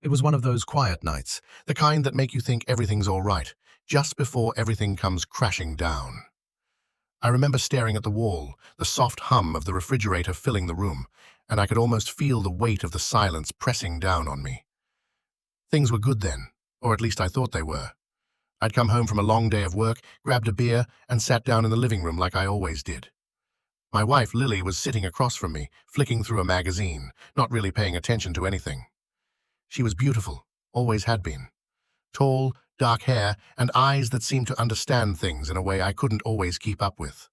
It was one of those quiet nights, the kind that make you think everything's all right, just before everything comes crashing down. I remember staring at the wall, the soft hum of the refrigerator filling the room, and I could almost feel the weight of the silence pressing down on me. Things were good then, or at least I thought they were. I'd come home from a long day of work, grabbed a beer, and sat down in the living room like I always did. My wife, Lily, was sitting across from me, flicking through a magazine, not really paying attention to anything. She was beautiful, always had been. Tall, dark hair, and eyes that seemed to understand things in a way I couldn't always keep up with.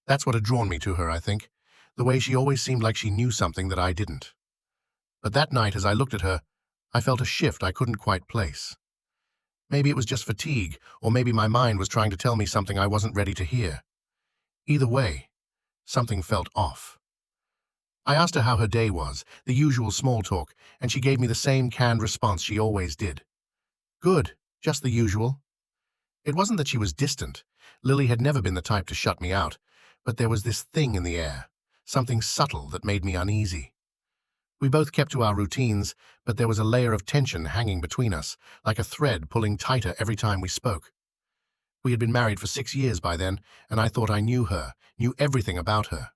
That's what had drawn me to her, I think, the way she always seemed like she knew something that I didn't. But that night, as I looked at her, I felt a shift I couldn't quite place. Maybe it was just fatigue, or maybe my mind was trying to tell me something I wasn't ready to hear. Either way, something felt off. I asked her how her day was, the usual small talk, and she gave me the same canned response she always did. Good, just the usual. It wasn't that she was distant. Lily had never been the type to shut me out, but there was this thing in the air, something subtle that made me uneasy. We both kept to our routines, but there was a layer of tension hanging between us, like a thread pulling tighter every time we spoke. We had been married for 6 years by then, and I thought I knew her, knew everything about her.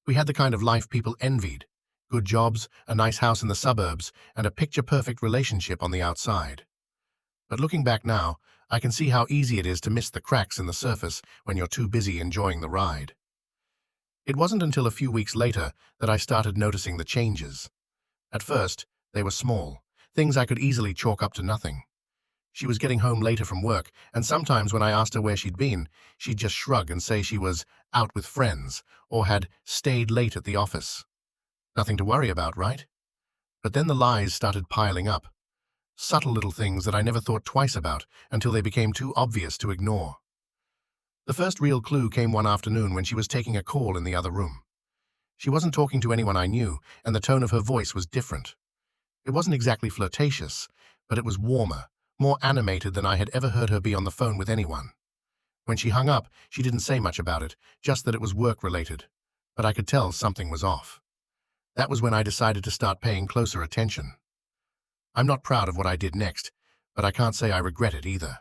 We had the kind of life people envied: good jobs, a nice house in the suburbs, and a picture-perfect relationship on the outside. But looking back now, I can see how easy it is to miss the cracks in the surface when you're too busy enjoying the ride. It wasn't until a few weeks later that I started noticing the changes. At first, they were small, things I could easily chalk up to nothing. She was getting home later from work, and sometimes when I asked her where she'd been, she'd just shrug and say she was out with friends or had stayed late at the office. Nothing to worry about, right? But then the lies started piling up. Subtle little things that I never thought twice about until they became too obvious to ignore. The first real clue came one afternoon when she was taking a call in the other room. She wasn't talking to anyone I knew, and the tone of her voice was different. It wasn't exactly flirtatious, but it was warmer, more animated than I had ever heard her be on the phone with anyone. When she hung up, she didn't say much about it, just that it was work-related, but I could tell something was off. That was when I decided to start paying closer attention. I'm not proud of what I did next, but I can't say I regret it either.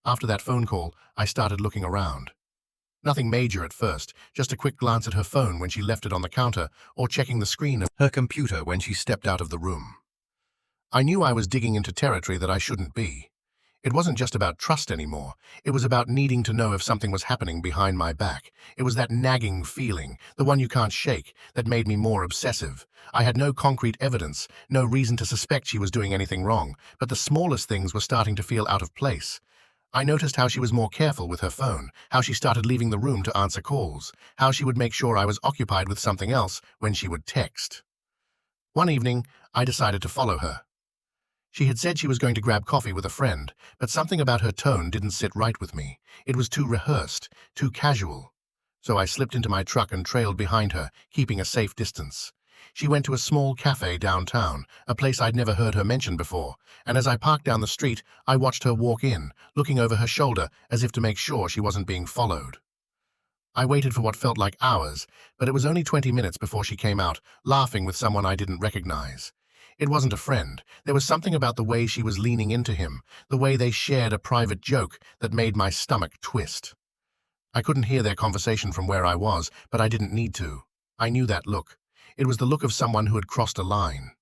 After that phone call, I started looking around. Nothing major at first, just a quick glance at her phone when she left it on the counter or checking the screen of her computer when she stepped out of the room. I knew I was digging into territory that I shouldn't be. It wasn't just about trust anymore. It was about needing to know if something was happening behind my back. It was that nagging feeling, the one you can't shake, that made me more obsessive. I had no concrete evidence, no reason to suspect she was doing anything wrong, but the smallest things were starting to feel out of place. I noticed how she was more careful with her phone, how she started leaving the room to answer calls, how she would make sure I was occupied with something else when she would text. One evening, I decided to follow her. She had said she was going to grab coffee with a friend, but something about her tone didn't sit right with me. It was too rehearsed, too casual. So I slipped into my truck and trailed behind her, keeping a safe distance. She went to a small cafe downtown, a place I'd never heard her mention before, and as I parked down the street, I watched her walk in, looking over her shoulder as if to make sure she wasn't being followed. I waited for what felt like hours, but it was only 20 minutes before she came out, laughing with someone I didn't recognize. It wasn't a friend. There was something about the way she was leaning into him, the way they shared a private joke that made my stomach twist. I couldn't hear their conversation from where I was, but I didn't need to. I knew that look. It was the look of someone who had crossed a line.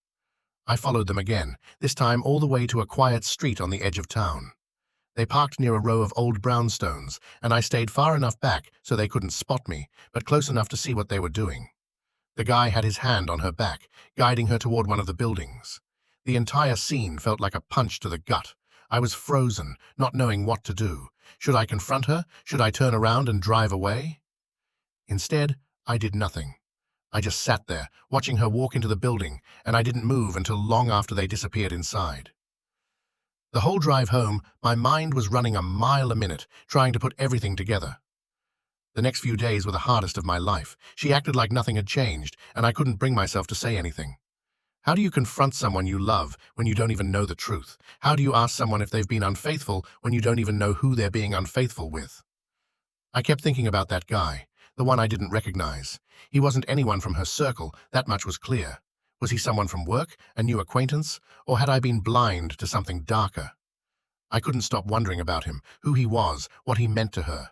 I followed them again, this time all the way to a quiet street on the edge of town. They parked near a row of old brownstones, and I stayed far enough back so they couldn't spot me, but close enough to see what they were doing. The guy had his hand on her back, guiding her toward one of the buildings. The entire scene felt like a punch to the gut. I was frozen, not knowing what to do. Should I confront her? Should I turn around and drive away? Instead, I did nothing. I just sat there, watching her walk into the building, and I didn't move until long after they disappeared inside. The whole drive home, my mind was running a mile a minute, trying to put everything together. The next few days were the hardest of my life. She acted like nothing had changed, and I couldn't bring myself to say anything. How do you confront someone you love when you don't even know the truth? How do you ask someone if they've been unfaithful when you don't even know who they're being unfaithful with? I kept thinking about that guy, the one I didn't recognize. He wasn't anyone from her circle, that much was clear. Was he someone from work, a new acquaintance, or had I been blind to something darker? I couldn't stop wondering about him, who he was, what he meant to her.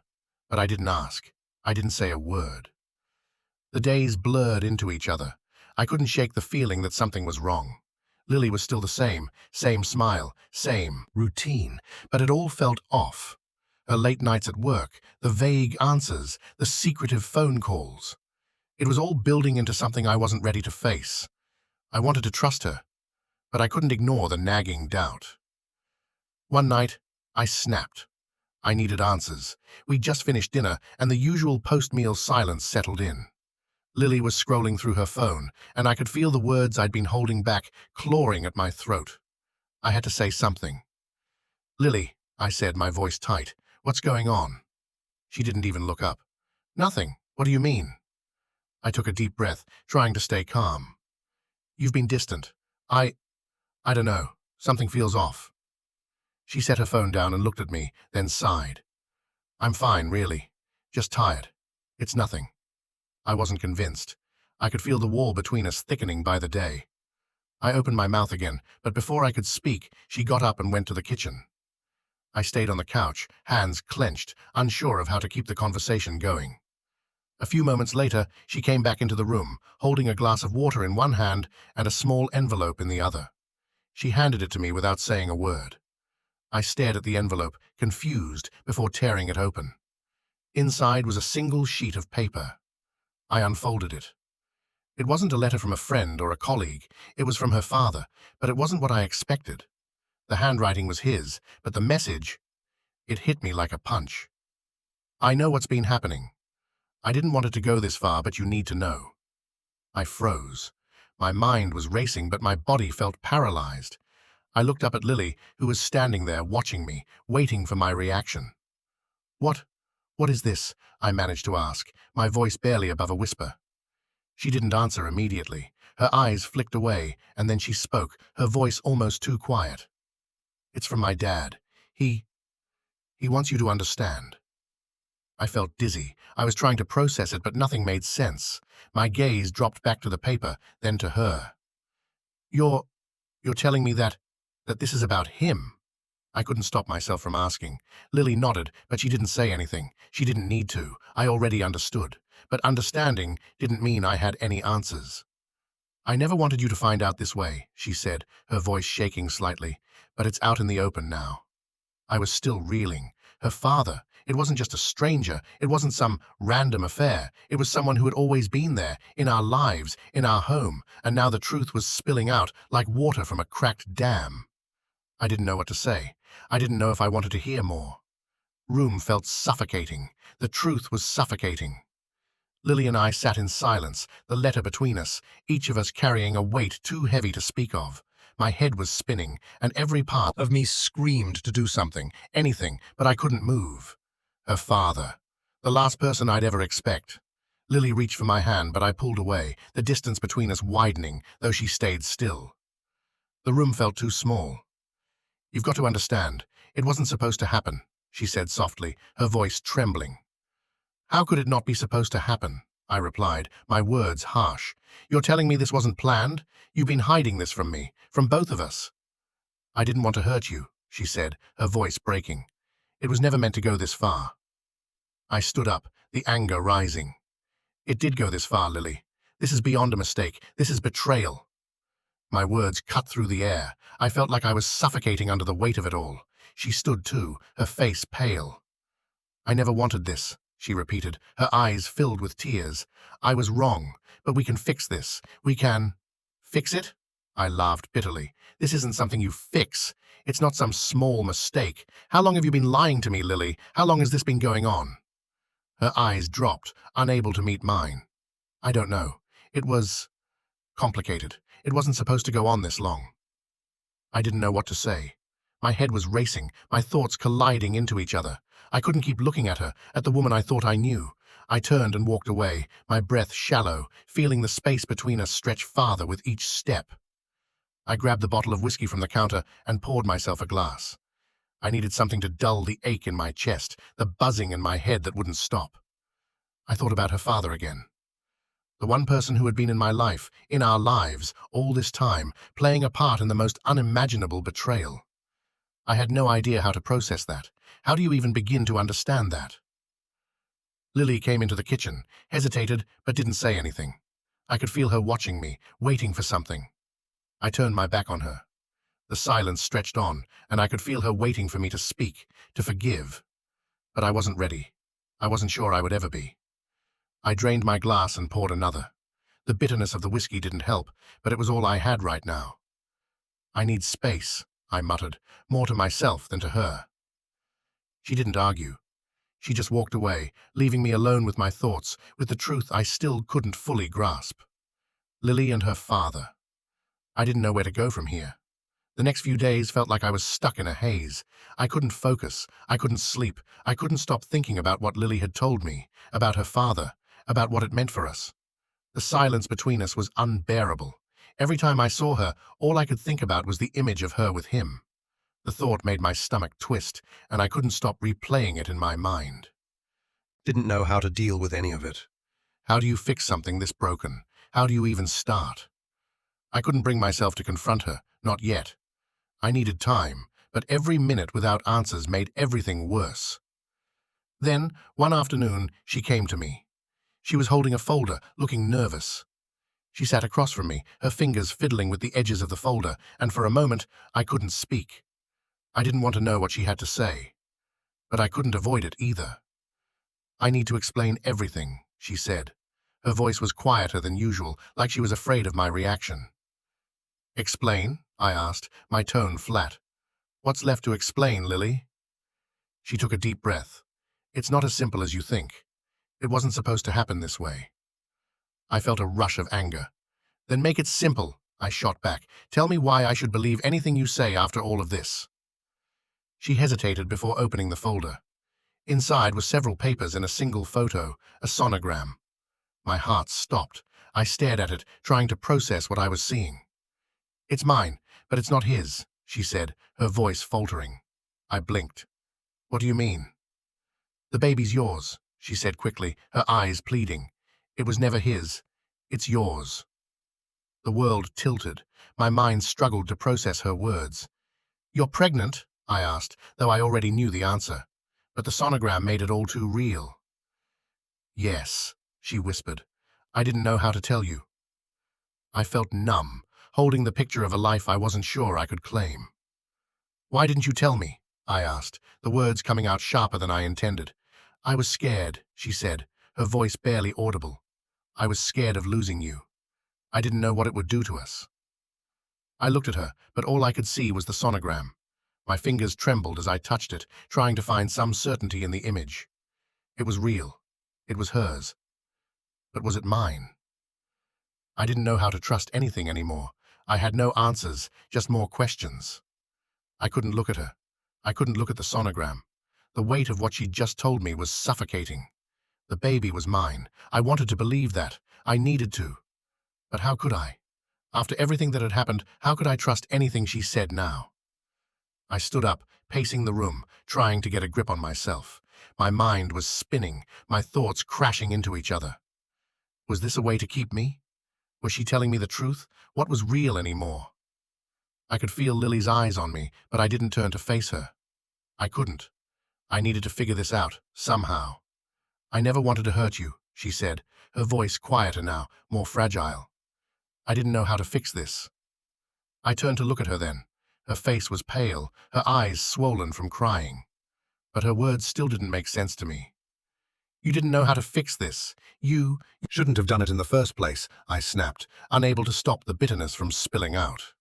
But I didn't ask. I didn't say a word. The days blurred into each other. I couldn't shake the feeling that something was wrong. Lily was still the same smile, same routine, but it all felt off. Her late nights at work, the vague answers, the secretive phone calls. It was all building into something I wasn't ready to face. I wanted to trust her, but I couldn't ignore the nagging doubt. One night, I snapped. I needed answers. We'd just finished dinner, and the usual post-meal silence settled in. Lily was scrolling through her phone, and I could feel the words I'd been holding back clawing at my throat. I had to say something. "Lily," I said, my voice tight, "what's going on?" She didn't even look up. "Nothing. What do you mean?" I took a deep breath, trying to stay calm. "You've been distant. I don't know. Something feels off." She set her phone down and looked at me, then sighed. "I'm fine, really. Just tired. It's nothing." I wasn't convinced. I could feel the wall between us thickening by the day. I opened my mouth again, but before I could speak, she got up and went to the kitchen. I stayed on the couch, hands clenched, unsure of how to keep the conversation going. A few moments later, she came back into the room, holding a glass of water in one hand and a small envelope in the other. She handed it to me without saying a word. I stared at the envelope, confused, before tearing it open. Inside was a single sheet of paper. I unfolded it. It wasn't a letter from a friend or a colleague. It was from her father, but it wasn't what I expected. The handwriting was his, but the message, it hit me like a punch. "I know what's been happening. I didn't want it to go this far, but you need to know." I froze. My mind was racing, but my body felt paralyzed. I looked up at Lily, who was standing there watching me, waiting for my reaction. What is this?" I managed to ask, my voice barely above a whisper. She didn't answer immediately. Her eyes flicked away, and then she spoke, her voice almost too quiet. "It's from my dad. He wants you to understand." I felt dizzy. I was trying to process it, but nothing made sense. My gaze dropped back to the paper, then to her. You're telling me that this is about him?" I couldn't stop myself from asking. Lily nodded, but she didn't say anything. She didn't need to. I already understood. But understanding didn't mean I had any answers. "I never wanted you to find out this way," she said, her voice shaking slightly, "but it's out in the open now." I was still reeling. Her father. It wasn't just a stranger. It wasn't some random affair. It was someone who had always been there, in our lives, in our home, and now the truth was spilling out like water from a cracked dam. I didn't know what to say. I didn't know if I wanted to hear more. Room felt suffocating. The truth was suffocating. Lily and I sat in silence, the letter between us, each of us carrying a weight too heavy to speak of. My head was spinning, and every part of me screamed to do something, anything, but I couldn't move. Her father. The last person I'd ever expect. Lily reached for my hand, but I pulled away, the distance between us widening, though she stayed still. The room felt too small. "You've got to understand, it wasn't supposed to happen," she said softly, her voice trembling. "How could it not be supposed to happen?" I replied, my words harsh. "You're telling me this wasn't planned? You've been hiding this from me, from both of us." "I didn't want to hurt you," she said, her voice breaking. "It was never meant to go this far." I stood up, the anger rising. "It did go this far, Lily. This is beyond a mistake. This is betrayal." My words cut through the air. I felt like I was suffocating under the weight of it all. She stood too, her face pale. "I never wanted this," she repeated, her eyes filled with tears. "I was wrong, but we can fix this. We can—" "Fix it?" I laughed bitterly. "This isn't something you fix. It's not some small mistake. How long have you been lying to me, Lily? How long has this been going on?" Her eyes dropped, unable to meet mine. "I don't know. It was complicated. It wasn't supposed to go on this long." I didn't know what to say. My head was racing, my thoughts colliding into each other. I couldn't keep looking at her, at the woman I thought I knew. I turned and walked away, my breath shallow, feeling the space between us stretch farther with each step. I grabbed the bottle of whiskey from the counter and poured myself a glass. I needed something to dull the ache in my chest, the buzzing in my head that wouldn't stop. I thought about her father again. The one person who had been in my life, in our lives, all this time, playing a part in the most unimaginable betrayal. I had no idea how to process that. How do you even begin to understand that? Lily came into the kitchen, hesitated, but didn't say anything. I could feel her watching me, waiting for something. I turned my back on her. The silence stretched on, and I could feel her waiting for me to speak, to forgive. But I wasn't ready. I wasn't sure I would ever be. I drained my glass and poured another. The bitterness of the whiskey didn't help, but it was all I had right now. I need space, I muttered, more to myself than to her. She didn't argue. She just walked away, leaving me alone with my thoughts, with the truth I still couldn't fully grasp. Lily and her father. I didn't know where to go from here. The next few days felt like I was stuck in a haze. I couldn't focus. I couldn't sleep. I couldn't stop thinking about what Lily had told me, about her father, about what it meant for us. The silence between us was unbearable. Every time I saw her, all I could think about was the image of her with him. The thought made my stomach twist, and I couldn't stop replaying it in my mind. Didn't know how to deal with any of it. How do you fix something this broken? How do you even start? I couldn't bring myself to confront her, not yet. I needed time, but every minute without answers made everything worse. Then, one afternoon, she came to me. She was holding a folder, looking nervous. She sat across from me, her fingers fiddling with the edges of the folder, and for a moment, I couldn't speak. I didn't want to know what she had to say, but I couldn't avoid it either. I need to explain everything, she said. Her voice was quieter than usual, like she was afraid of my reaction. Explain? I asked, my tone flat. What's left to explain, Lily? She took a deep breath. It's not as simple as you think. It wasn't supposed to happen this way. I felt a rush of anger. Then make it simple, I shot back. Tell me why I should believe anything you say after all of this. She hesitated before opening the folder. Inside were several papers and a single photo, a sonogram. My heart stopped. I stared at it, trying to process what I was seeing. It's mine, but it's not his, she said, her voice faltering. I blinked. What do you mean? The baby's yours, she said quickly, her eyes pleading. It was never his. It's yours. The world tilted. My mind struggled to process her words. You're pregnant? I asked, though I already knew the answer. But the sonogram made it all too real. Yes, she whispered. I didn't know how to tell you. I felt numb, holding the picture of a life I wasn't sure I could claim. Why didn't you tell me? I asked, the words coming out sharper than I intended. I was scared, she said, her voice barely audible. I was scared of losing you. I didn't know what it would do to us. I looked at her, but all I could see was the sonogram. My fingers trembled as I touched it, trying to find some certainty in the image. It was real. It was hers. But was it mine? I didn't know how to trust anything anymore. I had no answers, just more questions. I couldn't look at her. I couldn't look at the sonogram. The weight of what she'd just told me was suffocating. The baby was mine. I wanted to believe that. I needed to. But how could I? After everything that had happened, how could I trust anything she said now? I stood up, pacing the room, trying to get a grip on myself. My mind was spinning, my thoughts crashing into each other. Was this a way to keep me? Was she telling me the truth? What was real anymore? I could feel Lily's eyes on me, but I didn't turn to face her. I couldn't. I needed to figure this out, somehow. I never wanted to hurt you, she said, her voice quieter now, more fragile. I didn't know how to fix this. I turned to look at her then. Her face was pale, her eyes swollen from crying. But her words still didn't make sense to me. You didn't know how to fix this. You shouldn't have done it in the first place, I snapped, unable to stop the bitterness from spilling out.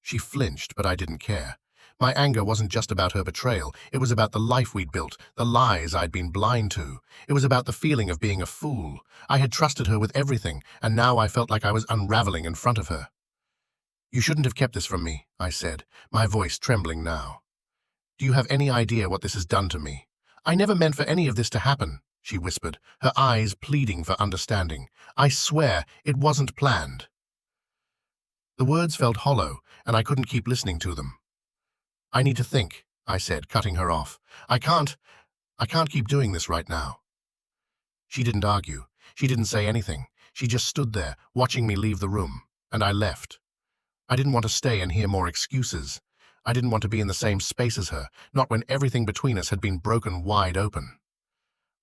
She flinched, but I didn't care. My anger wasn't just about her betrayal. It was about the life we'd built, the lies I'd been blind to. It was about the feeling of being a fool. I had trusted her with everything, and now I felt like I was unraveling in front of her. You shouldn't have kept this from me, I said, my voice trembling now. Do you have any idea what this has done to me? I never meant for any of this to happen, she whispered, her eyes pleading for understanding. I swear it wasn't planned. The words felt hollow, and I couldn't keep listening to them. I need to think, I said, cutting her off. I can't keep doing this right now. She didn't argue. She didn't say anything. She just stood there, watching me leave the room, and I left. I didn't want to stay and hear more excuses. I didn't want to be in the same space as her, not when everything between us had been broken wide open.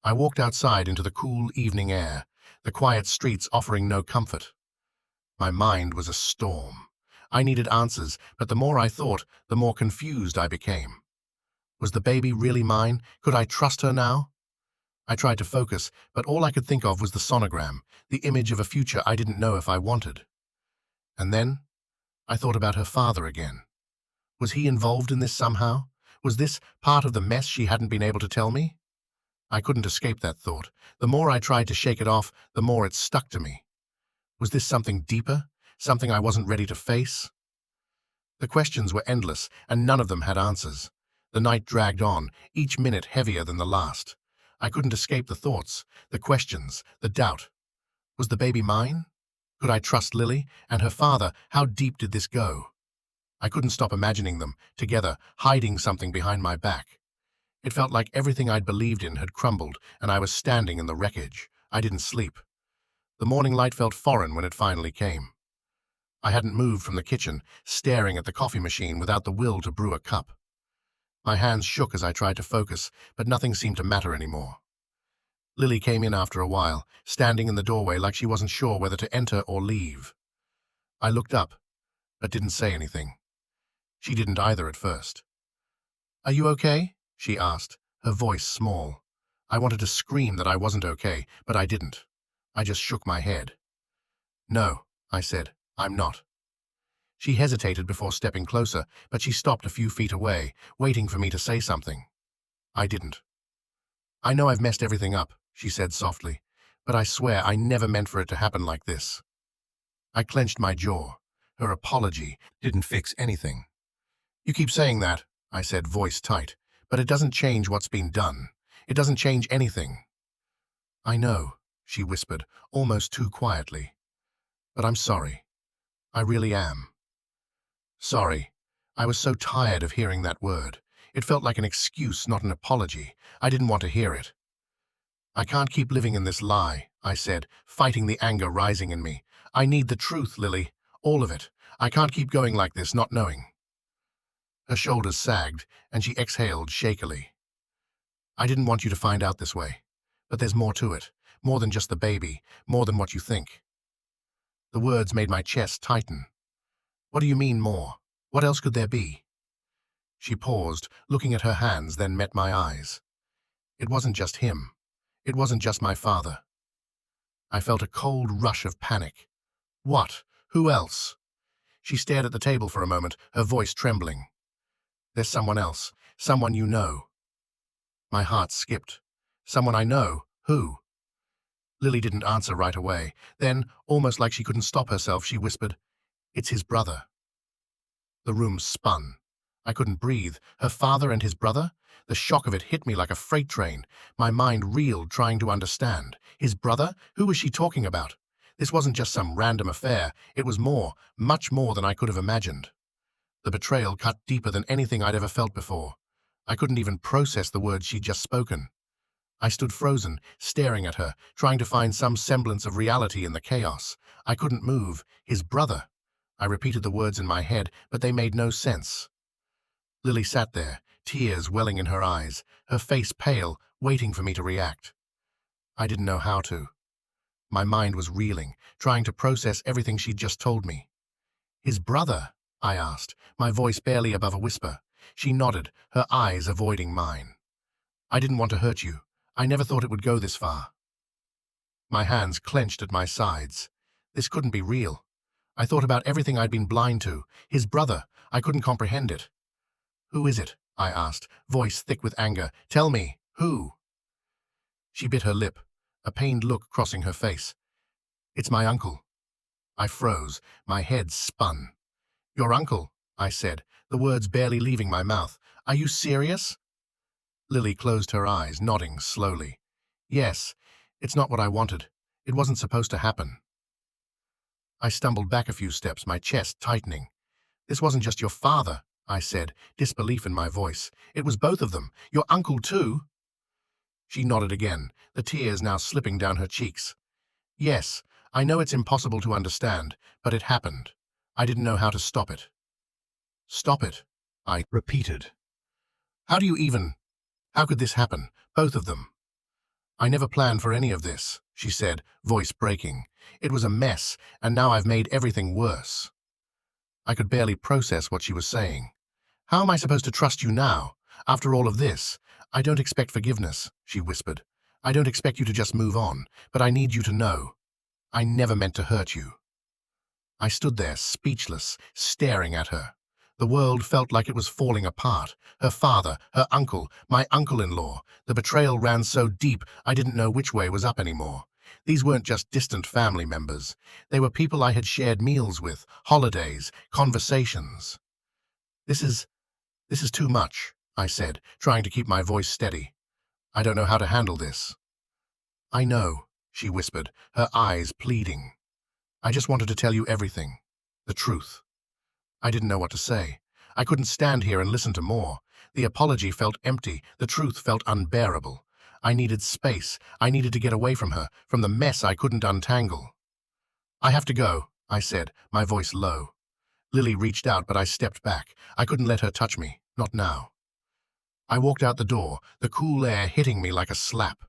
I walked outside into the cool evening air, the quiet streets offering no comfort. My mind was a storm. I needed answers, but the more I thought, the more confused I became. Was the baby really mine? Could I trust her now? I tried to focus, but all I could think of was the sonogram, the image of a future I didn't know if I wanted. And then, I thought about her father again. Was he involved in this somehow? Was this part of the mess she hadn't been able to tell me? I couldn't escape that thought. The more I tried to shake it off, the more it stuck to me. Was this something deeper? Something I wasn't ready to face? The questions were endless, and none of them had answers. The night dragged on, each minute heavier than the last. I couldn't escape the thoughts, the questions, the doubt. Was the baby mine? Could I trust Lily? And her father, how deep did this go? I couldn't stop imagining them, together, hiding something behind my back. It felt like everything I'd believed in had crumbled, and I was standing in the wreckage. I didn't sleep. The morning light felt foreign when it finally came. I hadn't moved from the kitchen, staring at the coffee machine without the will to brew a cup. My hands shook as I tried to focus, but nothing seemed to matter anymore. Lily came in after a while, standing in the doorway like she wasn't sure whether to enter or leave. I looked up, but didn't say anything. She didn't either at first. "Are you okay?" she asked, her voice small. I wanted to scream that I wasn't okay, but I didn't. I just shook my head. "No," I said, "I'm not." She hesitated before stepping closer, but she stopped a few feet away, waiting for me to say something. I didn't. "I know I've messed everything up," she said softly, "but I swear I never meant for it to happen like this." I clenched my jaw. Her apology didn't fix anything. "You keep saying that," I said, voice tight, "but it doesn't change what's been done. It doesn't change anything." "I know," she whispered, almost too quietly. "But I'm sorry. I really am." Sorry. I was so tired of hearing that word. It felt like an excuse, not an apology. I didn't want to hear it. "I can't keep living in this lie," I said, fighting the anger rising in me. "I need the truth, Lily. All of it. I can't keep going like this, not knowing." Her shoulders sagged, and she exhaled shakily. "I didn't want you to find out this way. But there's more to it. More than just the baby. More than what you think." The words made my chest tighten. "What do you mean more? What else could there be?" She paused, looking at her hands, then met my eyes. It wasn't just him. It wasn't just my father. I felt a cold rush of panic. "What? Who else?" She stared at the table for a moment, her voice trembling. "There's someone else. Someone you know." My heart skipped. "Someone I know? Who?" Lily didn't answer right away. Then, almost like she couldn't stop herself, she whispered, "It's his brother." The room spun. I couldn't breathe. Her father and his brother? The shock of it hit me like a freight train. My mind reeled, trying to understand. His brother? Who was she talking about? This wasn't just some random affair. It was more, much more than I could have imagined. The betrayal cut deeper than anything I'd ever felt before. I couldn't even process the words she'd just spoken. I stood frozen, staring at her, trying to find some semblance of reality in the chaos. I couldn't move. His brother. I repeated the words in my head, but they made no sense. Lily sat there, tears welling in her eyes, her face pale, waiting for me to react. I didn't know how to. My mind was reeling, trying to process everything she'd just told me. "His brother?" I asked, my voice barely above a whisper. She nodded, her eyes avoiding mine. "I didn't want to hurt you. I never thought it would go this far." My hands clenched at my sides. This couldn't be real. I thought about everything I'd been blind to. His brother. I couldn't comprehend it. "Who is it?" I asked, voice thick with anger. "Tell me, who?" She bit her lip, a pained look crossing her face. "It's my uncle." I froze, my head spun. "Your uncle?" I said, the words barely leaving my mouth. "Are you serious?" Lily closed her eyes, nodding slowly. "Yes, it's not what I wanted. It wasn't supposed to happen." I stumbled back a few steps, my chest tightening. "This wasn't just your father," I said, disbelief in my voice. "It was both of them. Your uncle, too?" She nodded again, the tears now slipping down her cheeks. "Yes, I know it's impossible to understand, but it happened. I didn't know how to stop it. Stop it, I repeated. How do you even? How could this happen? Both of them. I never planned for any of this, she said, voice breaking. It was a mess, and now I've made everything worse. I could barely process what she was saying. How am I supposed to trust you now? After all of this, I don't expect forgiveness, she whispered. I don't expect you to just move on, but I need you to know. I never meant to hurt you. I stood there, speechless, staring at her. The world felt like it was falling apart. Her father, her uncle, my uncle-in-law. The betrayal ran so deep I didn't know which way was up anymore. These weren't just distant family members. They were people I had shared meals with, holidays, conversations. This is too much, I said, trying to keep my voice steady. I don't know how to handle this. I know, she whispered, her eyes pleading. I just wanted to tell you everything. The truth. I didn't know what to say. I couldn't stand here and listen to more. The apology felt empty. The truth felt unbearable. I needed space. I needed to get away from her, from the mess I couldn't untangle. I have to go, I said, my voice low. Lily reached out, but I stepped back. I couldn't let her touch me. Not now. I walked out the door, the cool air hitting me like a slap.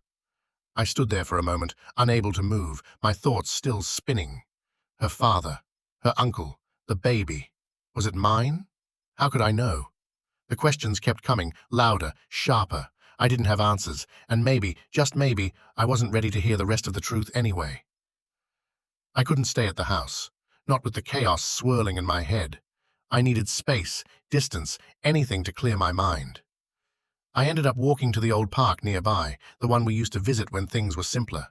I stood there for a moment, unable to move, my thoughts still spinning. Her father, her uncle, the baby. Was it mine? How could I know? The questions kept coming, louder, sharper. I didn't have answers, and maybe, just maybe, I wasn't ready to hear the rest of the truth anyway. I couldn't stay at the house, not with the chaos swirling in my head. I needed space, distance, anything to clear my mind. I ended up walking to the old park nearby, the one we used to visit when things were simpler.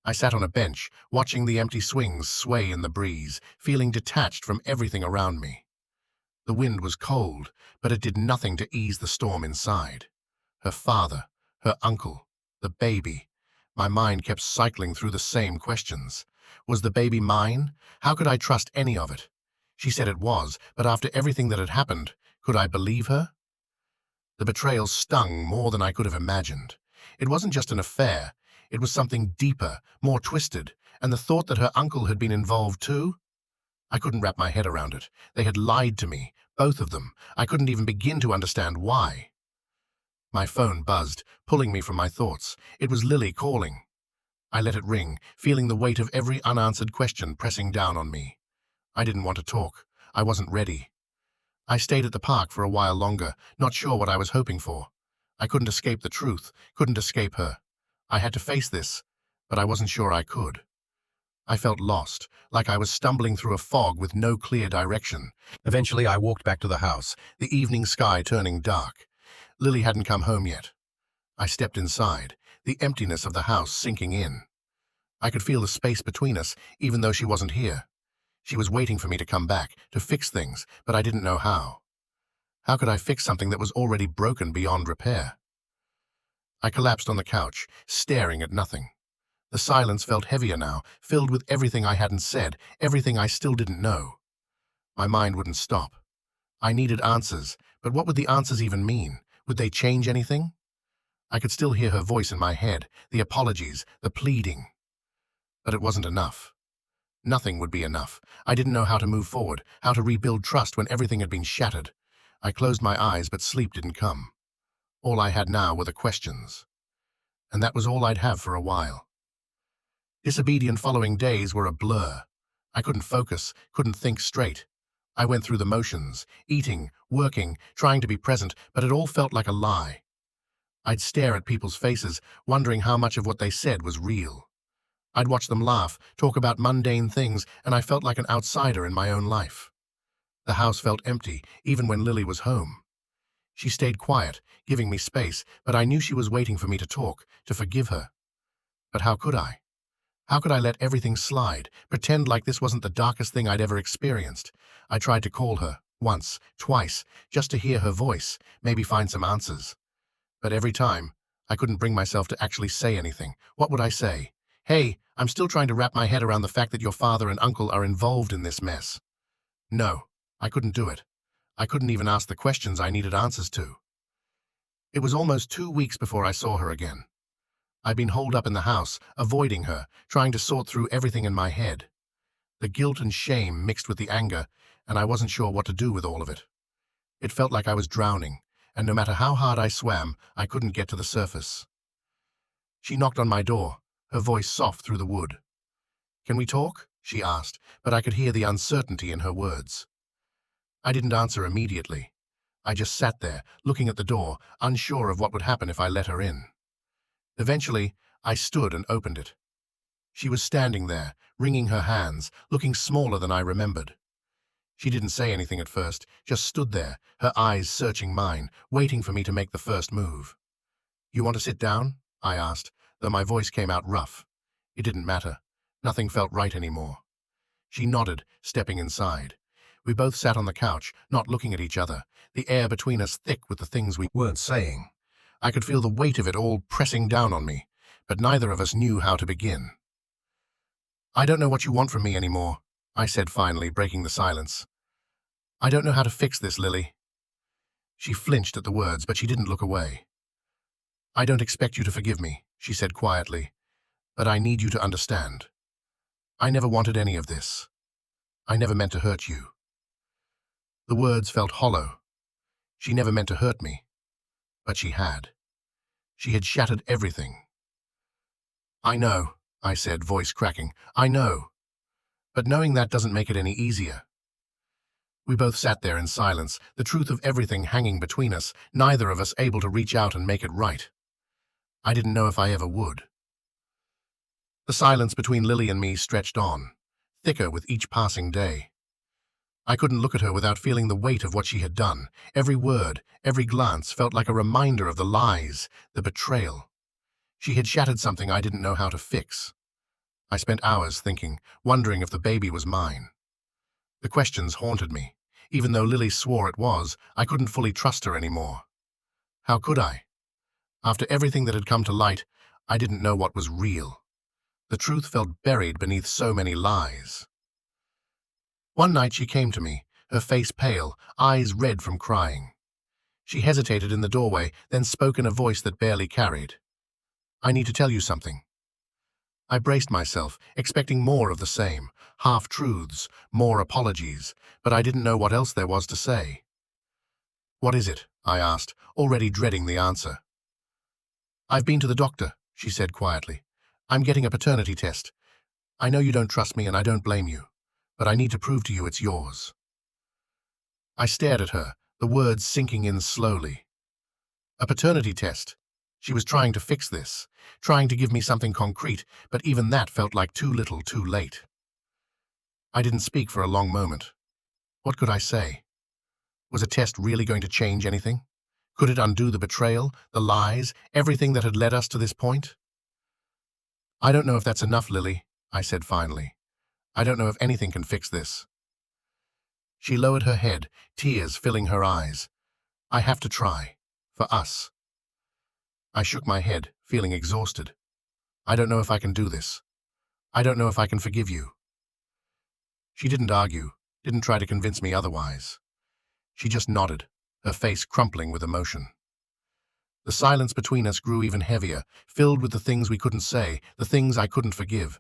I sat on a bench, watching the empty swings sway in the breeze, feeling detached from everything around me. The wind was cold, but it did nothing to ease the storm inside. Her father, her uncle, the baby. My mind kept cycling through the same questions. Was the baby mine? How could I trust any of it? She said it was, but after everything that had happened, could I believe her? The betrayal stung more than I could have imagined. It wasn't just an affair. It was something deeper, more twisted, and the thought that her uncle had been involved too? I couldn't wrap my head around it. They had lied to me, both of them. I couldn't even begin to understand why. My phone buzzed, pulling me from my thoughts. It was Lily calling. I let it ring, feeling the weight of every unanswered question pressing down on me. I didn't want to talk. I wasn't ready. I stayed at the park for a while longer, not sure what I was hoping for. I couldn't escape the truth, couldn't escape her. I had to face this, but I wasn't sure I could. I felt lost, like I was stumbling through a fog with no clear direction. Eventually, I walked back to the house, the evening sky turning dark. Lily hadn't come home yet. I stepped inside, the emptiness of the house sinking in. I could feel the space between us, even though she wasn't here. She was waiting for me to come back, to fix things, but I didn't know how. How could I fix something that was already broken beyond repair? I collapsed on the couch, staring at nothing. The silence felt heavier now, filled with everything I hadn't said, everything I still didn't know. My mind wouldn't stop. I needed answers, but what would the answers even mean? Would they change anything? I could still hear her voice in my head, the apologies, the pleading. But it wasn't enough. Nothing would be enough. I didn't know how to move forward, how to rebuild trust when everything had been shattered. I closed my eyes, but sleep didn't come. All I had now were the questions. And that was all I'd have for a while. Disobedient following days were a blur. I couldn't focus, couldn't think straight. I went through the motions, eating, working, trying to be present, but it all felt like a lie. I'd stare at people's faces, wondering how much of what they said was real. I'd watch them laugh, talk about mundane things, and I felt like an outsider in my own life. The house felt empty, even when Lily was home. She stayed quiet, giving me space, but I knew she was waiting for me to talk, to forgive her. But how could I? How could I let everything slide, pretend like this wasn't the darkest thing I'd ever experienced? I tried to call her, once, twice, just to hear her voice, maybe find some answers. But every time, I couldn't bring myself to actually say anything. What would I say? Hey, I'm still trying to wrap my head around the fact that your father and uncle are involved in this mess. No, I couldn't do it. I couldn't even ask the questions I needed answers to. It was almost 2 weeks before I saw her again. I'd been holed up in the house, avoiding her, trying to sort through everything in my head. The guilt and shame mixed with the anger, and I wasn't sure what to do with all of it. It felt like I was drowning, and no matter how hard I swam, I couldn't get to the surface. She knocked on my door, her voice soft through the wood. "Can we talk?" she asked, but I could hear the uncertainty in her words. I didn't answer immediately. I just sat there, looking at the door, unsure of what would happen if I let her in. Eventually, I stood and opened it. She was standing there, wringing her hands, looking smaller than I remembered. She didn't say anything at first, just stood there, her eyes searching mine, waiting for me to make the first move. "You want to sit down?" I asked, though my voice came out rough. It didn't matter. Nothing felt right anymore. She nodded, stepping inside. We both sat on the couch, not looking at each other, the air between us thick with the things we weren't saying. I could feel the weight of it all pressing down on me, but neither of us knew how to begin. "I don't know what you want from me anymore," I said finally, breaking the silence. "I don't know how to fix this, Lily." She flinched at the words, but she didn't look away. "I don't expect you to forgive me," she said quietly, "but I need you to understand. I never wanted any of this. I never meant to hurt you." The words felt hollow. She never meant to hurt me, but she had. She had shattered everything. "I know," I said, voice cracking. "I know. But knowing that doesn't make it any easier." We both sat there in silence, the truth of everything hanging between us, neither of us able to reach out and make it right. I didn't know if I ever would. The silence between Lily and me stretched on, thicker with each passing day. I couldn't look at her without feeling the weight of what she had done. Every word, every glance felt like a reminder of the lies, the betrayal. She had shattered something I didn't know how to fix. I spent hours thinking, wondering if the baby was mine. The questions haunted me. Even though Lily swore it was, I couldn't fully trust her anymore. How could I? After everything that had come to light, I didn't know what was real. The truth felt buried beneath so many lies. One night she came to me, her face pale, eyes red from crying. She hesitated in the doorway, then spoke in a voice that barely carried. "I need to tell you something." I braced myself, expecting more of the same, half-truths, more apologies, but I didn't know what else there was to say. "What is it?" I asked, already dreading the answer. "I've been to the doctor," she said quietly. "I'm getting a paternity test. I know you don't trust me and I don't blame you, but I need to prove to you it's yours." I stared at her, the words sinking in slowly. A paternity test. She was trying to fix this, trying to give me something concrete, but even that felt like too little, too late. I didn't speak for a long moment. What could I say? Was a test really going to change anything? Could it undo the betrayal, the lies, everything that had led us to this point? "I don't know if that's enough, Lily," I said finally. "I don't know if anything can fix this." She lowered her head, tears filling her eyes. "I have to try. For us." I shook my head, feeling exhausted. "I don't know if I can do this. I don't know if I can forgive you." She didn't argue, didn't try to convince me otherwise. She just nodded, her face crumpling with emotion. The silence between us grew even heavier, filled with the things we couldn't say, the things I couldn't forgive.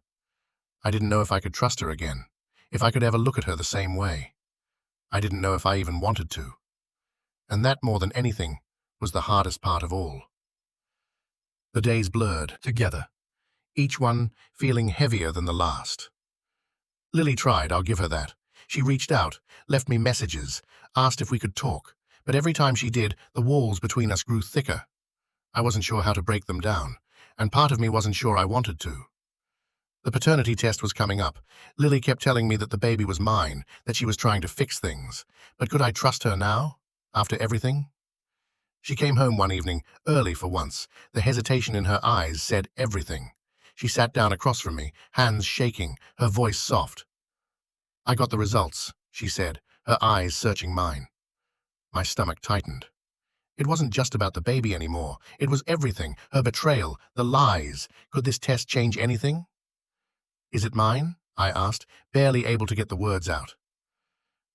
I didn't know if I could trust her again, if I could ever look at her the same way. I didn't know if I even wanted to. And that, more than anything, was the hardest part of all. The days blurred together, each one feeling heavier than the last. Lily tried, I'll give her that. She reached out, left me messages, asked if we could talk, but every time she did, the walls between us grew thicker. I wasn't sure how to break them down, and part of me wasn't sure I wanted to. The paternity test was coming up. Lily kept telling me that the baby was mine, that she was trying to fix things. But could I trust her now, after everything? She came home one evening, early for once. The hesitation in her eyes said everything. She sat down across from me, hands shaking, her voice soft. "I got the results," she said, her eyes searching mine. My stomach tightened. It wasn't just about the baby anymore. It was everything, her betrayal, the lies. Could this test change anything? "Is it mine?" I asked, barely able to get the words out.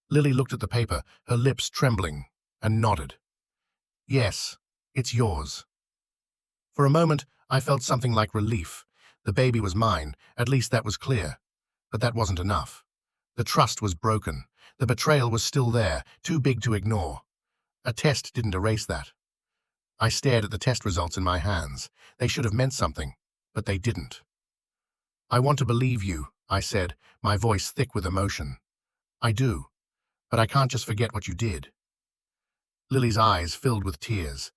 Lily looked at the paper, her lips trembling, and nodded. "Yes, it's yours." For a moment, I felt something like relief. The baby was mine, at least that was clear. But that wasn't enough. The trust was broken. The betrayal was still there, too big to ignore. A test didn't erase that. I stared at the test results in my hands. They should have meant something, but they didn't. "I want to believe you," I said, my voice thick with emotion. "I do, but I can't just forget what you did." Lily's eyes filled with tears.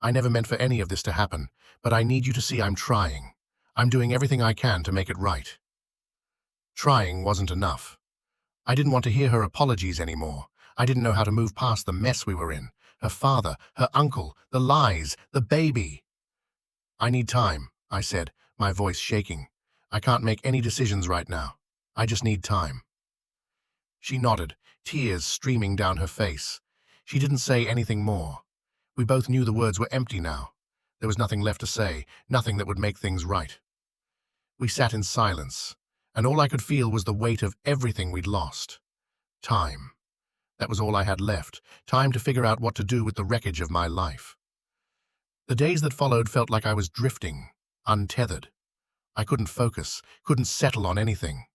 "I never meant for any of this to happen, but I need you to see I'm trying. I'm doing everything I can to make it right." Trying wasn't enough. I didn't want to hear her apologies anymore. I didn't know how to move past the mess we were in. Her father, her uncle, the lies, the baby. "I need time," I said, my voice shaking. "I can't make any decisions right now. I just need time." She nodded, tears streaming down her face. She didn't say anything more. We both knew the words were empty now. There was nothing left to say, nothing that would make things right. We sat in silence, and all I could feel was the weight of everything we'd lost. Time. That was all I had left, time to figure out what to do with the wreckage of my life. The days that followed felt like I was drifting, untethered. I couldn't focus, couldn't settle on anything.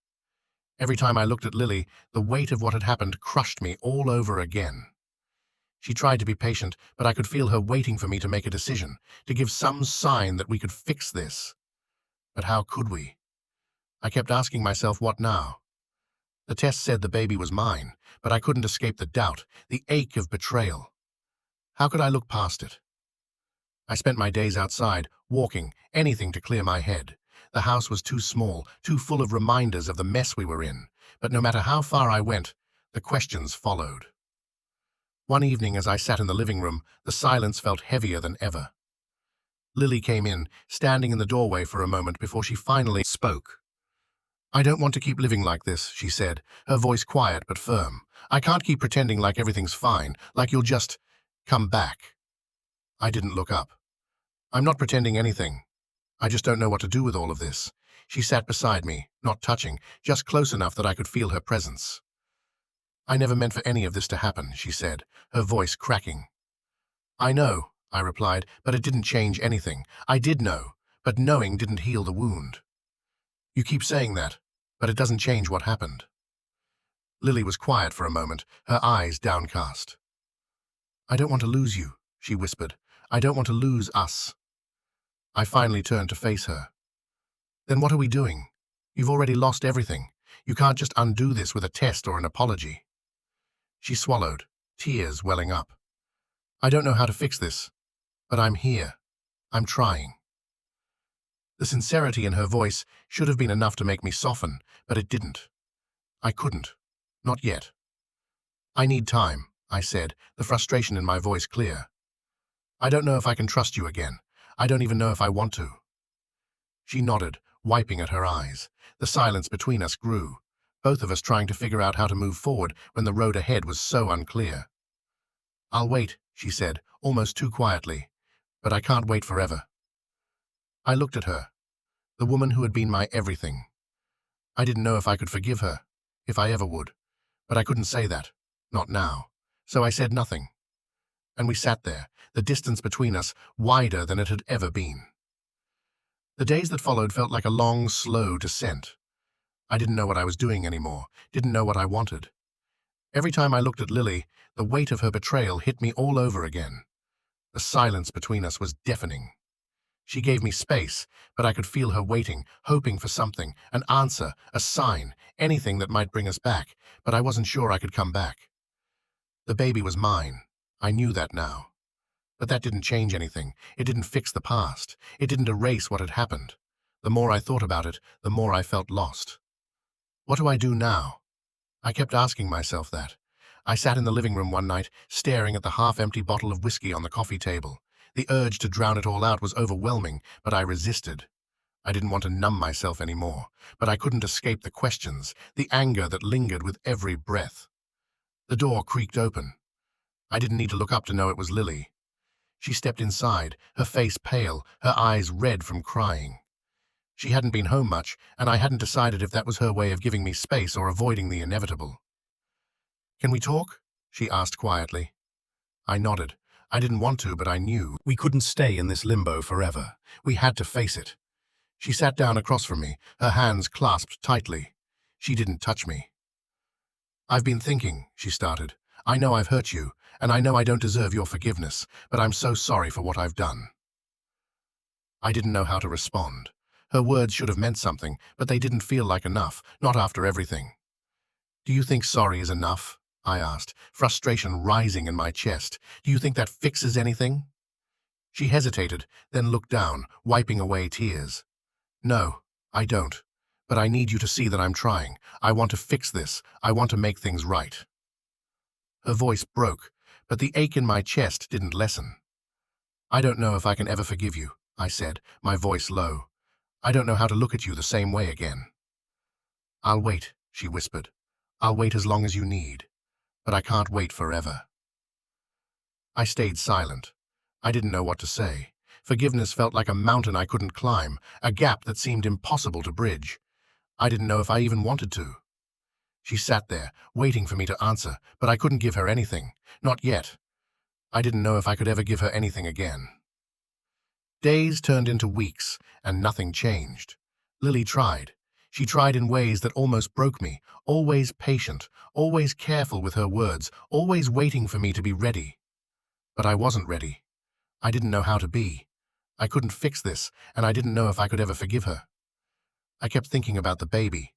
Every time I looked at Lily, the weight of what had happened crushed me all over again. She tried to be patient, but I could feel her waiting for me to make a decision, to give some sign that we could fix this. But how could we? I kept asking myself, what now? The test said the baby was mine, but I couldn't escape the doubt, the ache of betrayal. How could I look past it? I spent my days outside, walking, anything to clear my head. The house was too small, too full of reminders of the mess we were in, but no matter how far I went, the questions followed. One evening as I sat in the living room, the silence felt heavier than ever. Lily came in, standing in the doorway for a moment before she finally spoke. "I don't want to keep living like this," she said, her voice quiet but firm. "I can't keep pretending like everything's fine, like you'll just come back." I didn't look up. "I'm not pretending anything. I just don't know what to do with all of this." She sat beside me, not touching, just close enough that I could feel her presence. "I never meant for any of this to happen," she said, her voice cracking. "I know," I replied, "but it didn't change anything. I did know, but knowing didn't heal the wound." "You keep saying that, but it doesn't change what happened." Lily was quiet for a moment, her eyes downcast. "I don't want to lose you," she whispered. "I don't want to lose us." I finally turned to face her. "Then what are we doing? You've already lost everything. You can't just undo this with a test or an apology." She swallowed, tears welling up. "I don't know how to fix this, but I'm here. I'm trying." The sincerity in her voice should have been enough to make me soften, but it didn't. I couldn't. Not yet. "I need time," I said, the frustration in my voice clear. "I don't know if I can trust you again. I don't even know if I want to." She nodded, wiping at her eyes. The silence between us grew, both of us trying to figure out how to move forward when the road ahead was so unclear. "I'll wait," she said, almost too quietly, "but I can't wait forever." I looked at her, the woman who had been my everything. I didn't know if I could forgive her, if I ever would, but I couldn't say that, not now. So I said nothing. And we sat there, the distance between us wider than it had ever been. The days that followed felt like a long, slow descent. I didn't know what I was doing anymore, didn't know what I wanted. Every time I looked at Lily, the weight of her betrayal hit me all over again. The silence between us was deafening. She gave me space, but I could feel her waiting, hoping for something, an answer, a sign, anything that might bring us back, but I wasn't sure I could come back. The baby was mine. I knew that now. But that didn't change anything. It didn't fix the past. It didn't erase what had happened. The more I thought about it, the more I felt lost. What do I do now? I kept asking myself that. I sat in the living room one night, staring at the half-empty bottle of whiskey on the coffee table. The urge to drown it all out was overwhelming, but I resisted. I didn't want to numb myself anymore, but I couldn't escape the questions, the anger that lingered with every breath. The door creaked open. I didn't need to look up to know it was Lily. She stepped inside, her face pale, her eyes red from crying. She hadn't been home much, and I hadn't decided if that was her way of giving me space or avoiding the inevitable. "Can we talk?" she asked quietly. I nodded. I didn't want to, but I knew. We couldn't stay in this limbo forever. We had to face it. She sat down across from me, her hands clasped tightly. She didn't touch me. "I've been thinking," she started. "I know I've hurt you, and I know I don't deserve your forgiveness, but I'm so sorry for what I've done." I didn't know how to respond. Her words should have meant something, but they didn't feel like enough, not after everything. "Do you think sorry is enough?" I asked, frustration rising in my chest. "Do you think that fixes anything?" She hesitated, then looked down, wiping away tears. "No, I don't. But I need you to see that I'm trying. I want to fix this. I want to make things right." Her voice broke, but the ache in my chest didn't lessen. "I don't know if I can ever forgive you," I said, my voice low. "I don't know how to look at you the same way again." "I'll wait," she whispered. "I'll wait as long as you need. But I can't wait forever." I stayed silent. I didn't know what to say. Forgiveness felt like a mountain I couldn't climb, a gap that seemed impossible to bridge. I didn't know if I even wanted to. She sat there, waiting for me to answer, but I couldn't give her anything. Not yet. I didn't know if I could ever give her anything again. Days turned into weeks, and nothing changed. Lily tried. She tried in ways that almost broke me, always patient, always careful with her words, always waiting for me to be ready. But I wasn't ready. I didn't know how to be. I couldn't fix this, and I didn't know if I could ever forgive her. I kept thinking about the baby.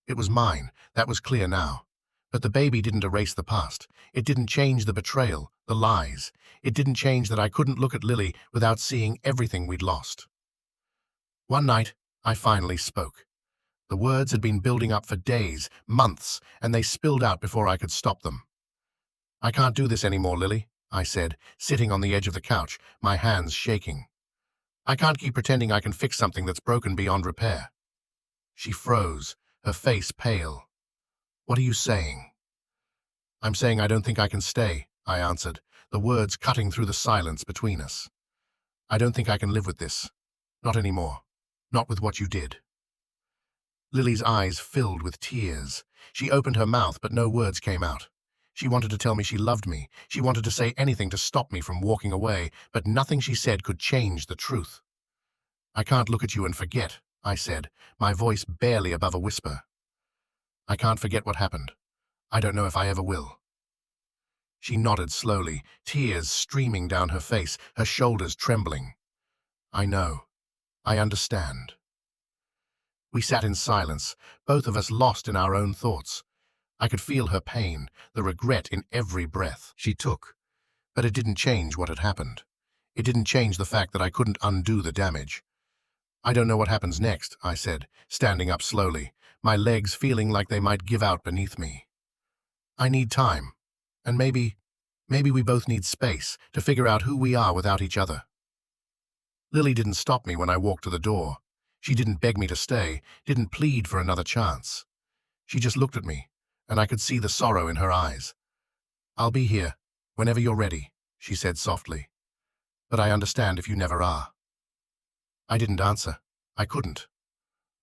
It was mine, that was clear now. But the baby didn't erase the past. It didn't change the betrayal, the lies. It didn't change that I couldn't look at Lily without seeing everything we'd lost. One night, I finally spoke. The words had been building up for days, months, and they spilled out before I could stop them. "I can't do this anymore, Lily," I said, sitting on the edge of the couch, my hands shaking. "I can't keep pretending I can fix something that's broken beyond repair." She froze, her face pale. "What are you saying?" "I'm saying I don't think I can stay," I answered, the words cutting through the silence between us. "I don't think I can live with this. Not anymore. Not with what you did." Lily's eyes filled with tears. She opened her mouth, but no words came out. She wanted to tell me she loved me. She wanted to say anything to stop me from walking away, but nothing she said could change the truth. "I can't look at you and forget," I said, my voice barely above a whisper. "I can't forget what happened. I don't know if I ever will." She nodded slowly, tears streaming down her face, her shoulders trembling. "I know. I understand." We sat in silence, both of us lost in our own thoughts. I could feel her pain, the regret in every breath she took. But it didn't change what had happened. It didn't change the fact that I couldn't undo the damage. "I don't know what happens next," I said, standing up slowly, my legs feeling like they might give out beneath me. "I need time. And maybe we both need space to figure out who we are without each other." Lily didn't stop me when I walked to the door. She didn't beg me to stay, didn't plead for another chance. She just looked at me, and I could see the sorrow in her eyes. "I'll be here, whenever you're ready," she said softly. "But I understand if you never are." I didn't answer. I couldn't.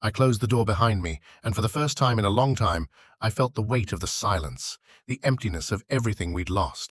I closed the door behind me, and for the first time in a long time, I felt the weight of the silence, the emptiness of everything we'd lost.